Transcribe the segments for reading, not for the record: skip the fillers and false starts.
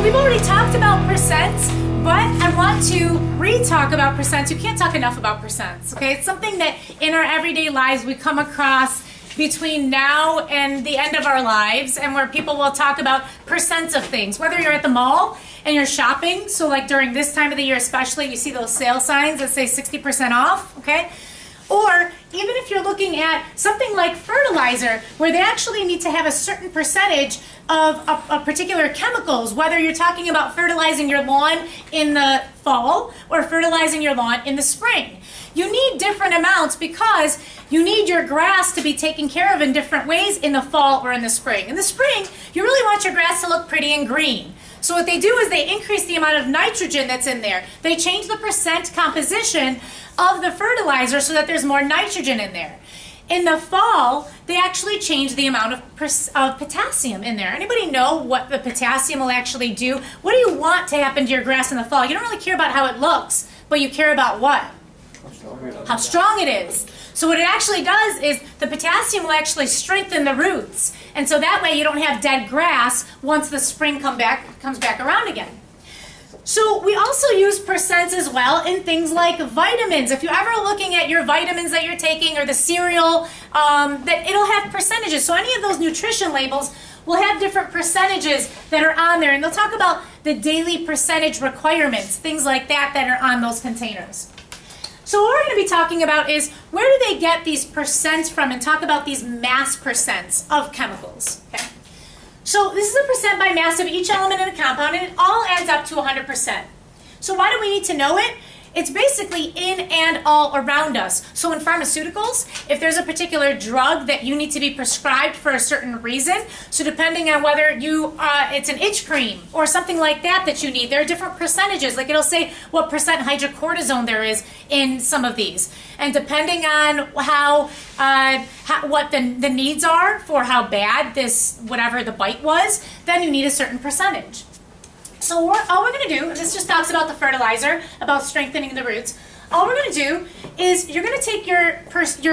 we've already talked about percents, but I want to re-talk about percents. You can't talk enough about percents, okay? It's something that in our everyday lives we come across between now and the end of our lives, and where people will talk about percents of things. Whether you're at the mall and you're shopping, so like during this time of the year especially, you see those sale signs that say 60% off, okay? Or even if you're looking at something like fertilizer, where they actually need to have a certain percentage of a particular chemicals, whether you're talking about fertilizing your lawn in the fall or fertilizing your lawn in the spring. You need different amounts because you need your grass to be taken care of in different ways in the fall or in the spring. In the spring, you really want your grass to look pretty and green. So what they do is they increase the amount of nitrogen that's in there. They change the percent composition of the fertilizer so that there's more nitrogen in there. In the fall, they actually change the amount of potassium in there. Anybody know what the potassium will actually do? What do you want to happen to your grass in the fall? You don't really care about how it looks, but you care about what? How strong it is. So what it actually does is the potassium will actually strengthen the roots. And so that way you don't have dead grass once the spring comes back around again. So we also use percents as well in things like vitamins. If you're ever looking at your vitamins that you're taking or the cereal, that it'll have percentages. So any of those nutrition labels will have different percentages that are on there. And they'll talk about the daily percentage requirements, things like that that are on those containers. So what we're going to be talking about is where do they get these percents from, and talk about these mass percents of chemicals. Okay? So this is a percent by mass of each element in a compound, and it all adds up to 100%. So why do we need to know it? It's basically in and all around us. So in pharmaceuticals, if there's a particular drug that you need to be prescribed for a certain reason, so depending on whether it's an itch cream or something like that you need, there are different percentages. Like it'll say what percent hydrocortisone there is in some of these. And depending on what the needs are for how bad this, whatever the bite was, then you need a certain percentage. So all we're going to do, and this just talks about the fertilizer, about strengthening the roots. All we're going to do is you're going to take your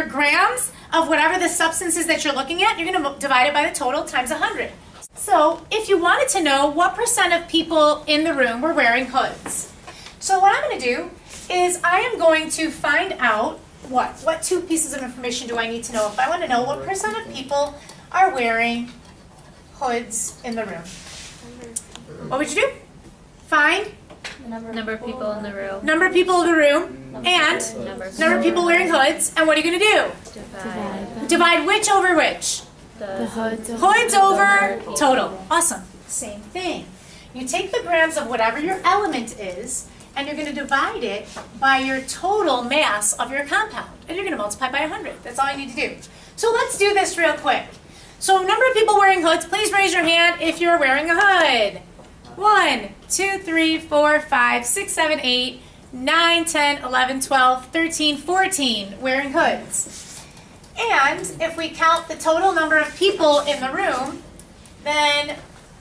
grams of whatever the substance is that you're looking at, you're going to divide it by the total times 100. So if you wanted to know what percent of people in the room were wearing hoods. So what I'm going to do is I am going to find out what two pieces of information do I need to know if I want to know what percent of people are wearing hoods in the room. What would you do? Find number of people in the room. Number of people in the room and number of people wearing hoods. And what are you going to do? Divide which over which? The hoods over total. Awesome. Same thing. You take the grams of whatever your element is, and you're going to divide it by your total mass of your compound. And you're going to multiply by 100. That's all you need to do. So let's do this real quick. So number of people wearing hoods, please raise your hand if you're wearing a hood. 1, 2, 3, 4, 5, 6, 7, 8, 9, 10, 11, 12, 13, 14 wearing hoods. And if we count the total number of people in the room, then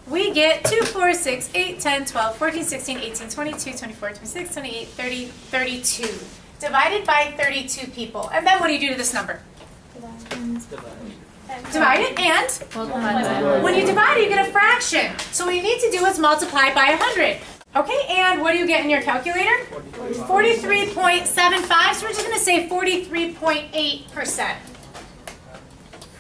we get 2, 4, 6, 8, 10, 12, 14, 16, 18, 22, 24, 26, 28, 30, 32. Divided by 32 people. And then what do you do to this number? Divide it, and when you divide it, you get a fraction. So what you need to do is multiply by 100. Okay, and what do you get in your calculator? 43.75, so we're just going to say 43.8%.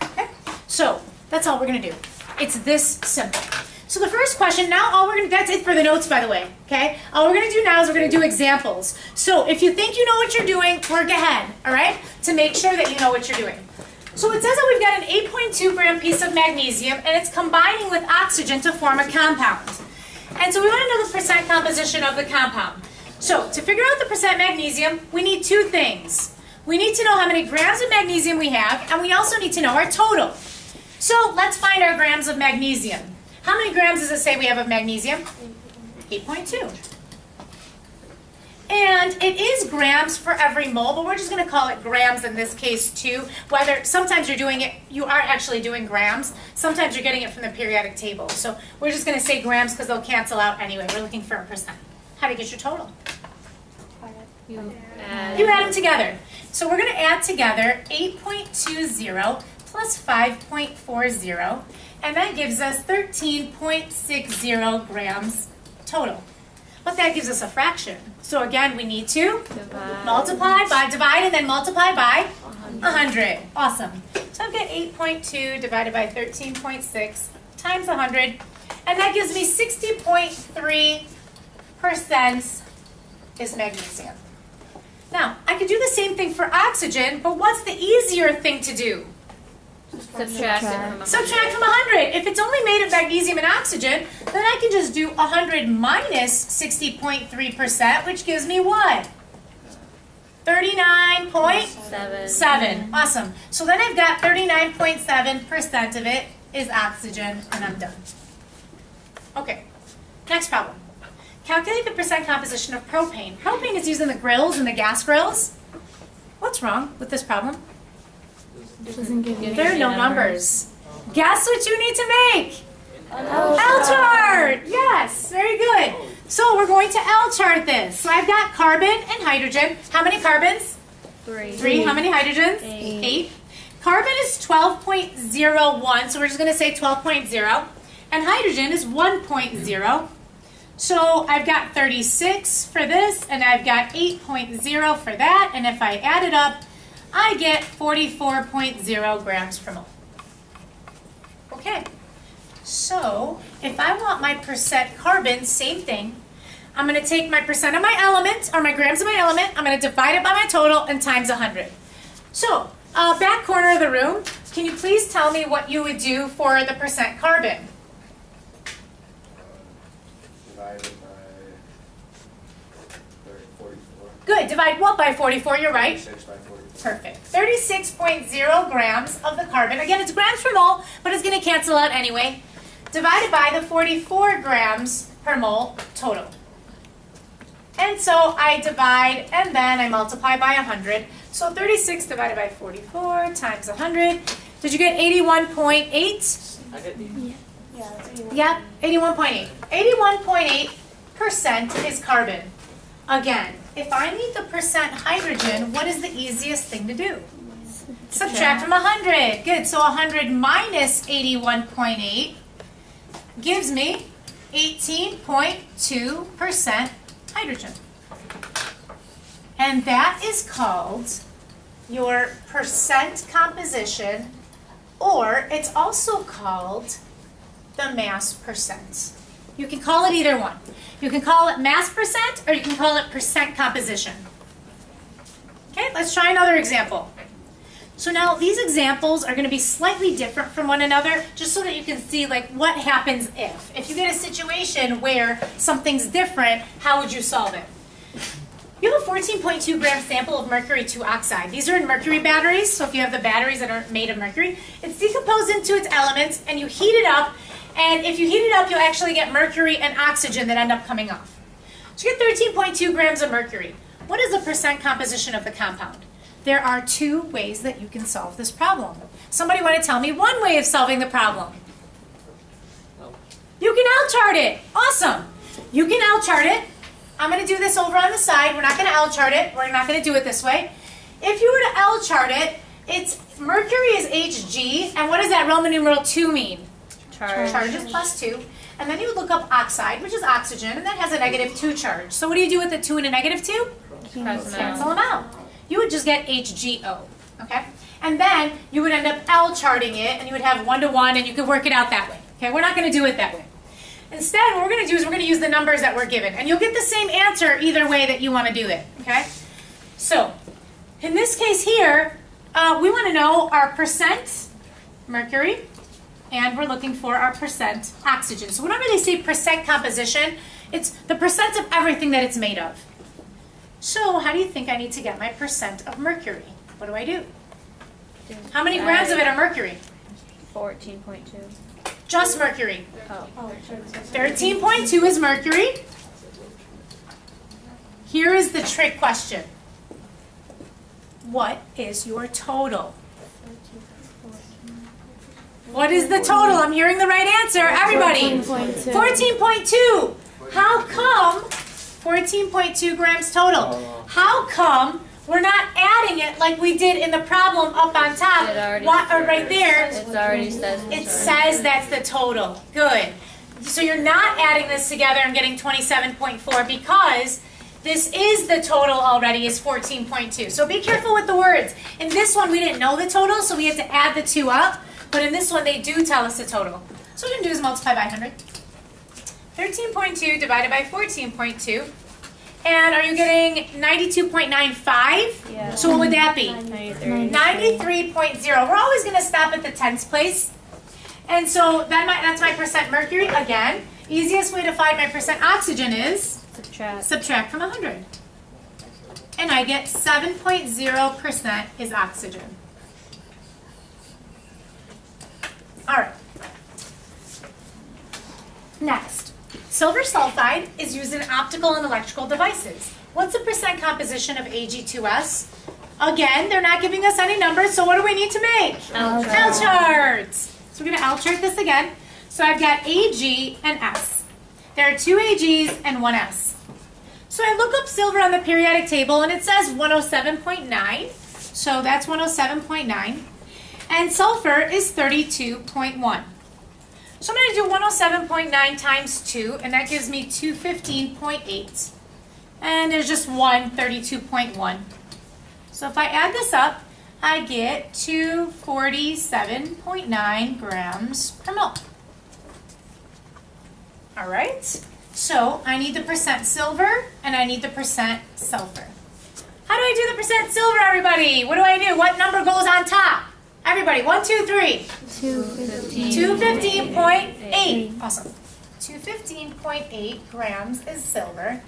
Okay, so that's all we're going to do. It's this simple. So the first question, now all we're going to, that's it for the notes, by the way, okay? All we're going to do now is we're going to do examples. So if you think you know what you're doing, work ahead, all right? To make sure that you know what you're doing. So it says that we've got an 8.2 gram piece of magnesium, and it's combining with oxygen to form a compound. And so we want to know the percent composition of the compound. So to figure out the percent magnesium, we need two things. We need to know how many grams of magnesium we have, and we also need to know our total. So let's find our grams of magnesium. How many grams does it say we have of magnesium? 8.2. And it is grams for every mole, but we're just going to call it grams in this case too. Whether sometimes you are actually doing grams. Sometimes you're getting it from the periodic table. So we're just going to say grams because they'll cancel out anyway. We're looking for a percent. How do you get your total? You add them together. So we're going to add together 8.20 plus 5.40, and that gives us 13.60 grams total. But that gives us a fraction. So again, we need to Divide. divide and then multiply by 100. Awesome. So I've got 8.2 divided by 13.6 times 100. And that gives me 60.3% is magnesium. Now, I could do the same thing for oxygen, but what's the easier thing to do? Subtract it from 100. Subtract from 100. If it's only made of magnesium and oxygen, then I can just do 100 minus 60.3%, which gives me what? 39.7. Awesome. So then I've got 39.7% of it is oxygen, and I'm done. Okay, next problem. Calculate the percent composition of propane. Propane is used in the grills and the gas grills. What's wrong with this problem? There are no numbers. Guess what you need to make? L chart. Yes, very good. So we're going to L chart this. So I've got carbon and hydrogen. How many carbons? 3. How many hydrogens? 8. Carbon is 12.01, so we're just going to say 12.0. And hydrogen is 1.0. So I've got 36 for this, and I've got 8.0 for that. And if I add it up, I get 44.0 grams per mole. Okay, so if I want my percent carbon, same thing. I'm going to take my percent of my element, or my grams of my element, I'm going to divide it by my total and times 100. So, back corner of the room, can you please tell me what you would do for the percent carbon? Divided by 44. Good, divide what by 44, you're right. 36 by 44. Perfect. 36.0 grams of the carbon. Again, it's grams per mole, but it's going to cancel out anyway. Divided by the 44 grams per mole total. And so I divide and then I multiply by 100. So 36 divided by 44 times 100. Did you get 81.8? I did. Yep, 81.8. 81.8% is carbon. Again, if I need the percent hydrogen, what is the easiest thing to do? Subtract from 100. Good, so 100 minus 81.8 gives me 18.2% hydrogen. And that is called your percent composition, or it's also called the mass percent. You can call it either one. You can call it mass percent, or you can call it percent composition. Okay, let's try another example. So now these examples are going to be slightly different from one another, just so that you can see like what happens if. If you get a situation where something's different, how would you solve it? You have a 14.2 gram sample of mercury 2 oxide. These are in mercury batteries, so if you have the batteries that are made of mercury, it's decomposed into its elements and you heat it up, and if you heat it up, you'll actually get mercury and oxygen that end up coming off. So you get 13.2 grams of mercury. What is the percent composition of the compound? There are 2 ways that you can solve this problem. Somebody want to tell me one way of solving the problem? You can L-chart it. Awesome. You can L-chart it. I'm going to do this over on the side. We're not going to L-chart it. We're not going to do it this way. If you were to L-chart it, it's mercury is Hg, and what does that Roman numeral 2 mean? Charge is plus 2. And then you would look up oxide, which is oxygen, and that has a negative 2 charge. So what do you do with the 2 and a negative 2? Cancel them out. You would just get HgO, okay? And then you would end up L-charting it, and you would have 1 to 1, and you could work it out that way, okay? We're not going to do it that way. Instead, what we're going to do is we're going to use the numbers that we're given, and you'll get the same answer either way that you want to do it, okay? So, in this case here, we want to know our percent mercury, and we're looking for our percent oxygen. So whenever they say percent composition, it's the percent of everything that it's made of. So how do you think I need to get my percent of mercury? What do I do? How many grams of it are mercury? 14.2. Just mercury. Oh. 13.2 is mercury. Here is the trick question. What is your total? What is the total? I'm hearing the right answer. Everybody. 14.2. How come 14.2 grams total? How come we're not adding it like we did in the problem up on top? Right there. It already says. It says that's the total. Good. So you're not adding this together and getting 27.4 because this is the total already is 14.2. So be careful with the words. In this one, we didn't know the total, so we had to add the 2 up. But in this one, they do tell us the total. So what we're going to do is multiply by 100. 13.2 divided by 14.2. And are you getting 92.95? Yeah. So what would that be? 93. 93.0. We're always going to stop at the tens place. And so that's my percent mercury. Again, easiest way to find my percent oxygen is subtract from 100. And I get 7.0% is oxygen. All right. Next, silver sulfide is used in optical and electrical devices. What's the percent composition of Ag2S? Again, they're not giving us any numbers, so what do we need to make? L chart. L charts. So we're going to L chart this again. So I've got Ag and S. There are 2 Ags and 1 S. So I look up silver on the periodic table and it says 107.9. So that's 107.9. And sulfur is 32.1. So I'm going to do 107.9 times 2, and that gives me 215.8. And there's just 32.1. So if I add this up, I get 247.9 grams per mole. All right, so I need the percent silver, and I need the percent sulfur. How do I do the percent silver, everybody? What do I do? What number goes on top? Everybody, 1, 2, 3. 215.8. Awesome. 215.8 grams is silver.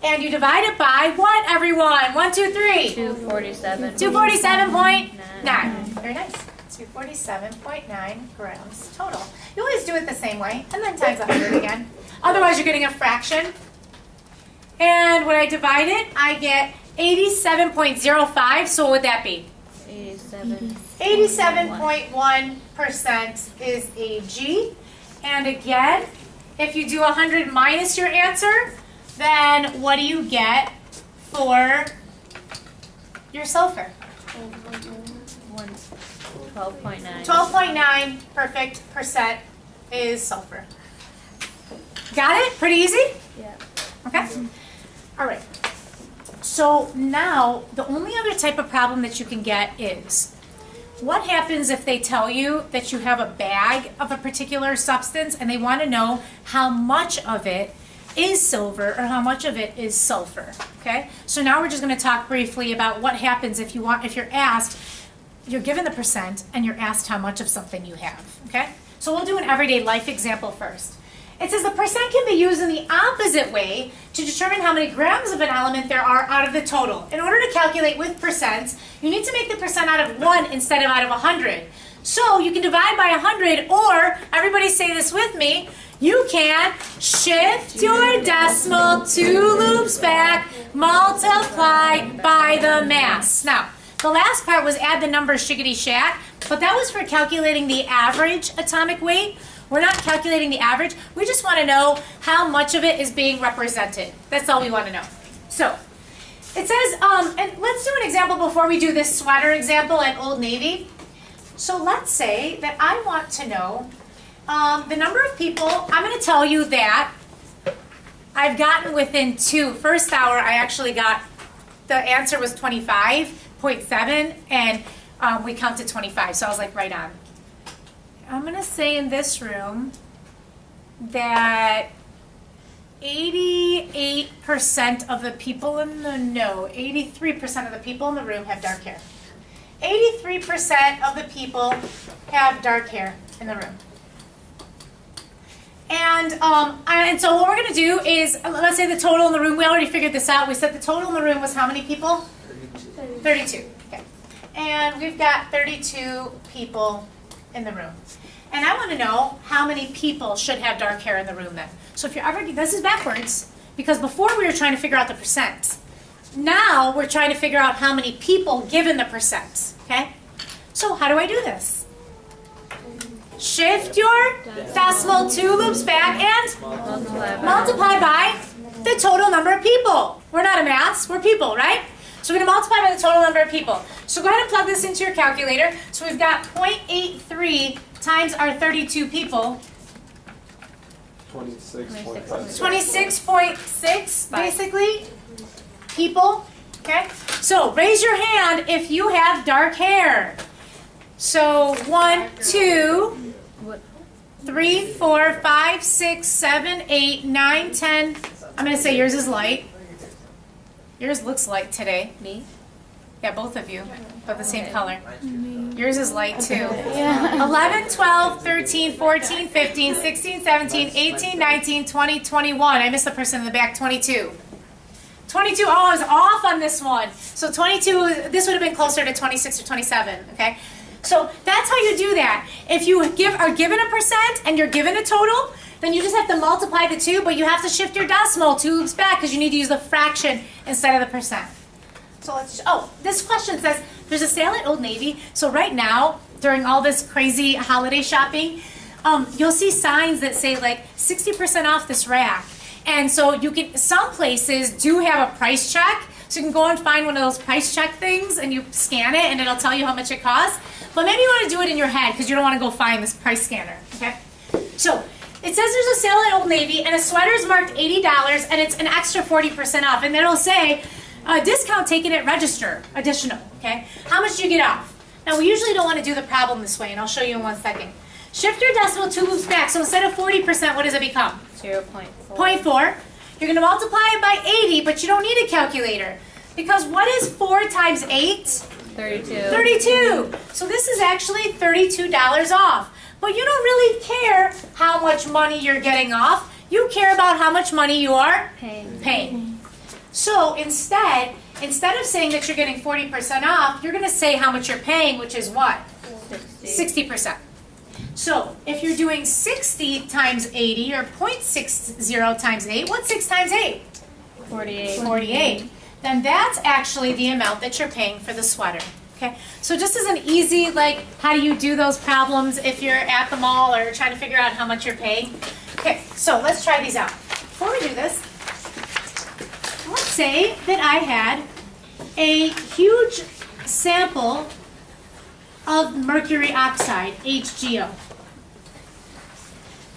And you divide it by what, everyone? 1, 2, 3. 247. 247.9. Very nice. 247.9 grams total. You always do it the same way, and then times 100 again. Otherwise, you're getting a fraction. And when I divide it, I get 87.05. So what would that be? 87.1% is Ag. And again, if you do 100 minus your answer, then what do you get for your sulfur? 12.9. 12.9 perfect percent is sulfur. Got it? Pretty easy? Yeah. Okay. All right. So now the only other type of problem that you can get is what happens if they tell you that you have a bag of a particular substance and they want to know how much of it is silver or how much of it is sulfur. Okay? So now we're just going to talk briefly about what happens if you're asked, you're given the percent and you're asked how much of something you have. Okay? So we'll do an everyday life example first. It says the percent can be used in the opposite way to determine how many grams of an element there are out of the total. In order to calculate with percents, you need to make the percent out of 1 instead of out of 100. So you can divide by 100, or, everybody say this with me, you can shift your decimal 2 loops back, multiply by the mass. Now, the last part was add the number shiggity shat, but that was for calculating the average atomic weight. We're not calculating the average. We just want to know how much of it is being represented. That's all we want to know. So it says, and let's do an example before we do this sweater example at Old Navy. So let's say that I want to know the number of people. I'm going to tell you that I've gotten within 2. First hour, I actually got, the answer was 25.7, and we counted 25, so I was like right on. I'm going to say in this room that 88% of the people in the, no, 83% of the people in the room have dark hair. 83% of the people have dark hair in the room. And so what we're going to do is, let's say the total in the room, we already figured this out. We said the total in the room was how many people? 32. Okay. And we've got 32 people in the room. And I want to know how many people should have dark hair in the room then. So if you're ever, this is backwards, because before we were trying to figure out the percent. Now we're trying to figure out how many people given the percent, okay? So how do I do this? Shift your decimal 2 loops back and multiply by the total number of people. We're not a mass, we're people, right? So we're going to multiply by the total number of people. So go ahead and plug this into your calculator. So we've got 0.83 times our 32 people 26.5. 26.6, basically, people. Okay? So raise your hand if you have dark hair. So 1, 2, 3, 4, 5, 6, 7, 8, 9, 10. I'm going to say yours is light. Yours looks light today. Me? Yeah, both of you, but the same color. Yours is light too. Yeah. 11, 12, 13, 14, 15, 16, 17, 18, 19, 20, 21. I missed the person in the back, 22. 22, oh, I was off on this one. So 22, this would have been closer to 26 or 27, okay? So that's how you do that. If you are given a percent and you're given a total, then you just have to multiply the two, but you have to shift your decimal 2 loops back because you need to use the fraction instead of the percent. So let's, this question says, there's a sale at Old Navy. So right now, during all this crazy holiday shopping, you'll see signs that say like 60% off this rack. And so you can, some places do have a price check. So you can go and find one of those price check things and you scan it and it'll tell you how much it costs. But maybe you want to do it in your head because you don't want to go find this price scanner, okay? So it says there's a sale at Old Navy and a sweater is marked $80 and it's an extra 40% off. And then it'll say, discount taken at register, additional, okay? How much do you get off? Now, we usually don't want to do the problem this way, and I'll show you in 1 second. Shift your decimal 2 loops back, so instead of 40%, what does it become? 0.4. 0.4. You're going to multiply it by 80, but you don't need a calculator. Because what is 4 times 8? 32. 32. So this is actually $32 off. But you don't really care how much money you're getting off. You care about how much money you are paying. So instead of saying that you're getting 40% off, you're going to say how much you're paying, which is what? 60%. So if you're doing 60 times 80 or 0.60 times 8, what's 6 times 8? 48. 48. Then that's actually the amount that you're paying for the sweater. Okay? So just as an easy, like, how do you do those problems if you're at the mall or trying to figure out how much you're paying? Okay, so let's try these out. Before we do this, let's say that I had a huge sample of mercury oxide, HGO.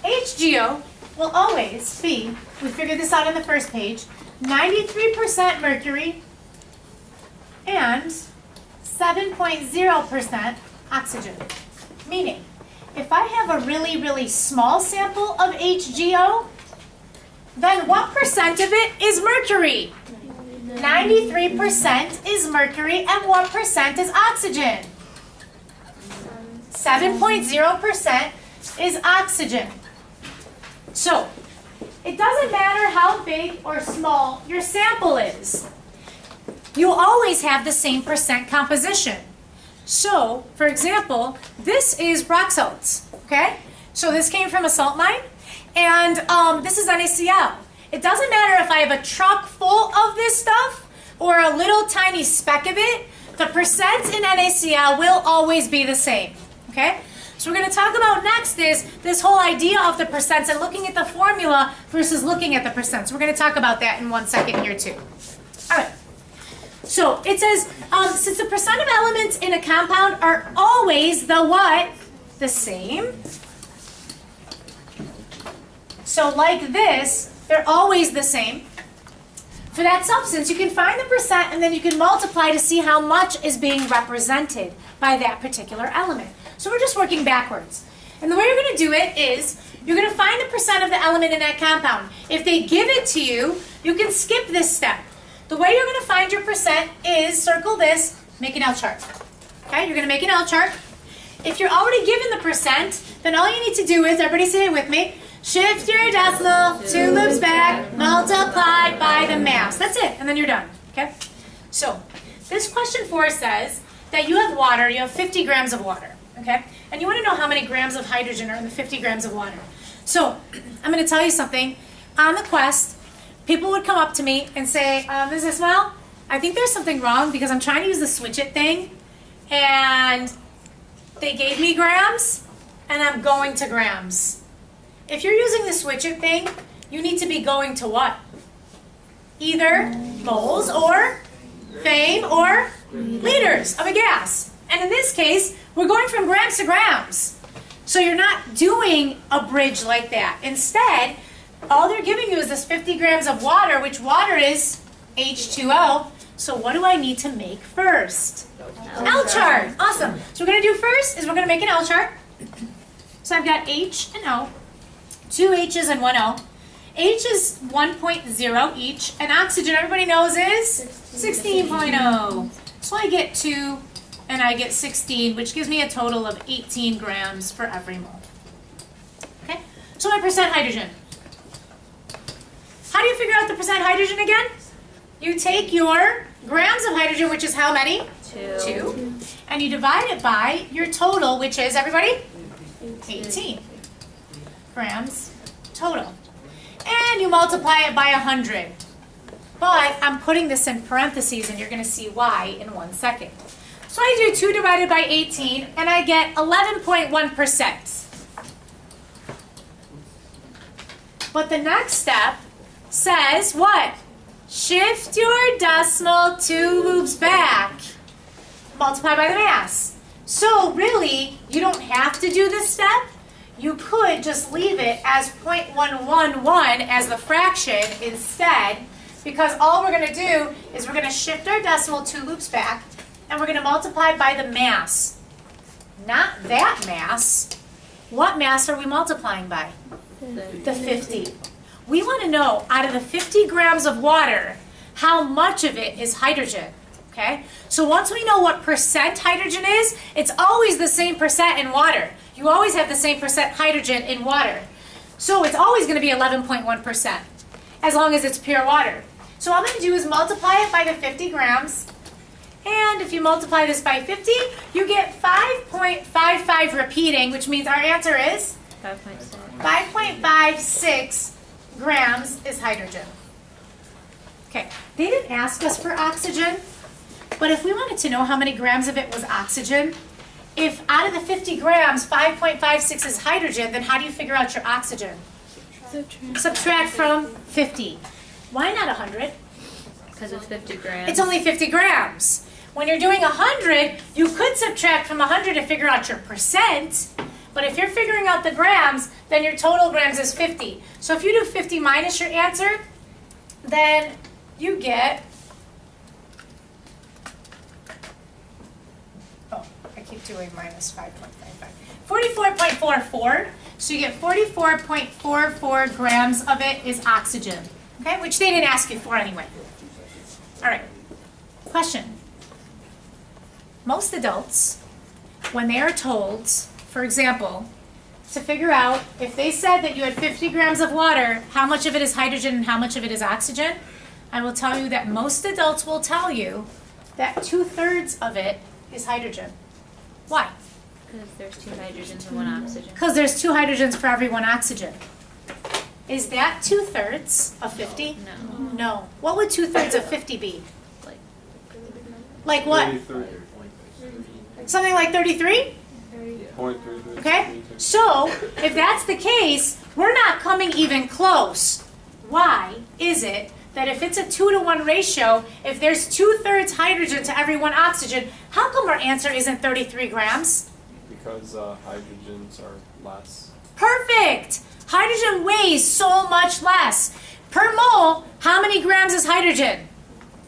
HGO will always be, we figured this out on the first page, 93% mercury and 7.0% oxygen. Meaning, if I have a really, really small sample of HGO, then what percent of it is mercury? 93% is mercury, and what percent is oxygen? 7.0% is oxygen. So, it doesn't matter how big or small your sample is. You'll always have the same percent composition. So, for example, this is rock salts, okay? So this came from a salt mine, and this is NaCl. It doesn't matter if I have a truck full of this stuff or a little tiny speck of it, the percent in NaCl will always be the same, okay? So we're going to talk about next is this whole idea of the percents and looking at the formula versus looking at the percents. We're going to talk about that in 1 second here too. All right. So it says, since the percent of elements in a compound are always the what? The same. So like this, they're always the same. For that substance, you can find the percent and then you can multiply to see how much is being represented by that particular element. So we're just working backwards. And the way you're going to do it is, you're going to find the percent of the element in that compound. If they give it to you, you can skip this step. The way you're going to find your percent is, circle this, make an L chart. Okay, you're going to make an L chart. If you're already given the percent, then all you need to do is, everybody say it with me, shift your decimal 2 loops back, multiply by the mass. That's it, and then you're done. Okay? So, this question 4 says that you have water, you have 50 grams of water. Okay? And you want to know how many grams of hydrogen are in the 50 grams of water. So, I'm going to tell you something. On the quest, people would come up to me and say, Ms. Ismail, I think there's something wrong because I'm trying to use the switch it thing, and they gave me grams, and I'm going to grams. If you're using the switch it thing, you need to be going to what? Either moles or fame or liters of a gas. And in this case, we're going from grams to grams. So you're not doing a bridge like that. Instead, all they're giving you is this 50 grams of water, which water is H2O. So what do I need to make first? L chart. Awesome. So we're going to do first is we're going to make an L chart. So I've got H and O, 2 H's and 1 O. H is 1.0 each, and oxygen, everybody knows, is 16.0. So I get 2 and I get 16, which gives me a total of 18 grams for every mole. Okay? So my percent hydrogen. How do you figure out the percent hydrogen again? You take your grams of hydrogen, which is how many? 2. And you divide it by your total, which is, everybody? 18 grams total. And you multiply it by 100. But I'm putting this in parentheses, and you're going to see why in 1 second. So I do 2 divided by 18, and I get 11.1%. But the next step says what? Shift your decimal 2 loops back. Multiply by the mass. So really, you don't have to do this step. You could just leave it as 0.111 as the fraction instead, because all we're going to do is we're going to shift our decimal 2 loops back, and we're going to multiply by the mass. Not that mass. What mass are we multiplying by? The 50. We want to know, out of the 50 grams of water, how much of it is hydrogen. Okay? So once we know what percent hydrogen is, it's always the same percent in water. You always have the same percent hydrogen in water. So it's always going to be 11.1%, as long as it's pure water. So all I'm going to do is multiply it by the 50 grams. And if you multiply this by 50, you get 5.55 repeating, which means our answer is 5.56 grams is hydrogen. Okay, they didn't ask us for oxygen, but if we wanted to know how many grams of it was oxygen, if out of the 50 grams, 5.56 is hydrogen, then how do you figure out your oxygen? Subtract from 50. Why not 100? Because it's 50 grams. It's only 50 grams. When you're doing 100, you could subtract from 100 to figure out your percent, but if you're figuring out the grams, then your total grams is 50. So if you do 50 minus your answer, then you get, oh, I keep doing minus 5.55. 44.44, so you get 44.44 grams of it is oxygen, okay, which they didn't ask you for anyway. All right, question. Most adults, when they are told, for example, to figure out if they said that you had 50 grams of water, how much of it is hydrogen and how much of it is oxygen, I will tell you that most adults will tell you that 2/3 of it is hydrogen. Why? Because there's 2 hydrogens and 1 oxygen. Because there's 2 hydrogens for every 1 oxygen. Is that 2/3 of 50? No. No. What would 2/3 of 50 be? Like Like what? 33. Something like 33? 0.33. Okay? So, if that's the case, we're not coming even close. Why is it that if it's a 2-to-1 ratio, if there's 2/3 hydrogen to every 1 oxygen, how come our answer isn't 33 grams? Because hydrogens are less. Perfect! Hydrogen weighs so much less. Per mole, how many grams is hydrogen?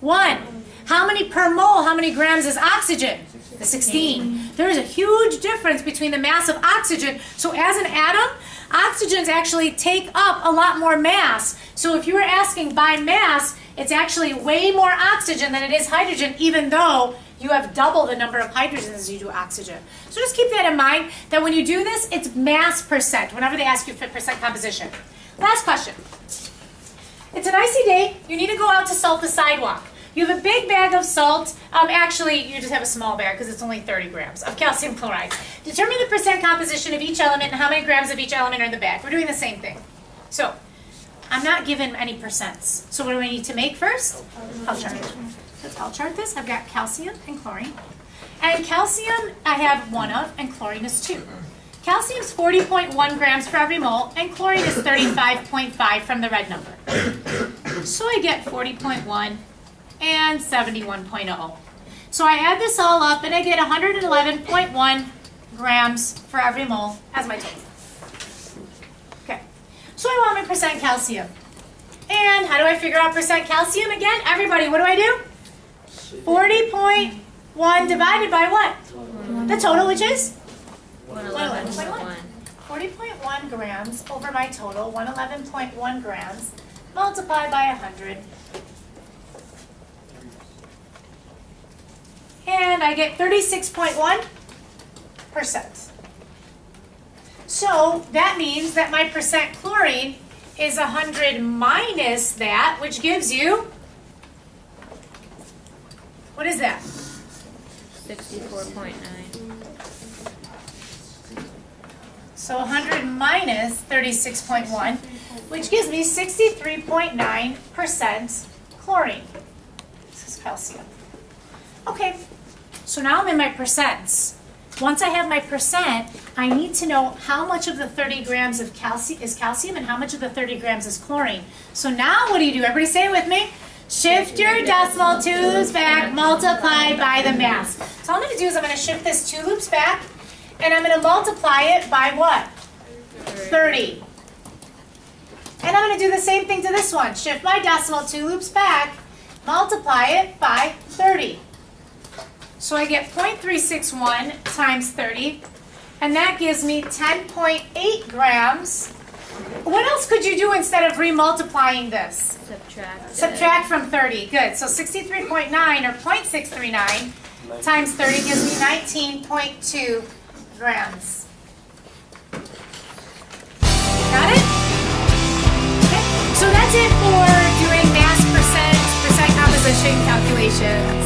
1. How many per mole, how many grams is oxygen? 16. There is a huge difference between the mass of oxygen. So as an atom, oxygens actually take up a lot more mass. So if you were asking by mass, it's actually way more oxygen than it is hydrogen, even though you have double the number of hydrogens as you do oxygen. So just keep that in mind, that when you do this, it's mass percent, whenever they ask you for percent composition. Last question. It's an icy day. You need to go out to salt the sidewalk. You have a big bag of salt. Actually, you just have a small bag because it's only 30 grams of calcium chloride. Determine the percent composition of each element and how many grams of each element are in the bag. We're doing the same thing. So, I'm not given any percents. So what do I need to make first? I'll chart it. I'll chart this. I've got calcium and chlorine. And calcium I have 1 of, and chlorine is 2. Calcium is 40.1 grams for every mole, and chlorine is 35.5 from the red number. So I get 40.1 and 71.0. So I add this all up, and I get 111.1 grams for every mole as my total. Okay, so I want my percent calcium. And how do I figure out percent calcium again? Everybody, what do I do? 40.1 divided by what? The total, which is? 111.1. 40.1 grams over my total, 111.1 grams, multiplied by 100. And I get 36.1%. So that means that my percent chlorine is 100 minus that, which gives you, what is that? 64.9. So 100 minus 36.1, which gives me 63.9% chlorine. This is calcium. Okay, so now I'm in my percents. Once I have my percent, I need to know how much of the 30 grams of is calcium and how much of the 30 grams is chlorine. So now what do? Everybody say it with me. Shift your decimal 2 loops back, multiply by the mass. So all I'm going to do is I'm going to shift this 2 loops back, and I'm going to multiply it by what? 30. And I'm going to do the same thing to this one. Shift my decimal 2 loops back, multiply it by 30. So I get 0.361 times 30, and that gives me 10.8 grams. What else could you do instead of remultiplying this? Subtract from 30. Good. So 63.9 or 0.639 times 30 gives me 19.2 grams. Got it? Okay. So that's it for doing mass percent composition calculations.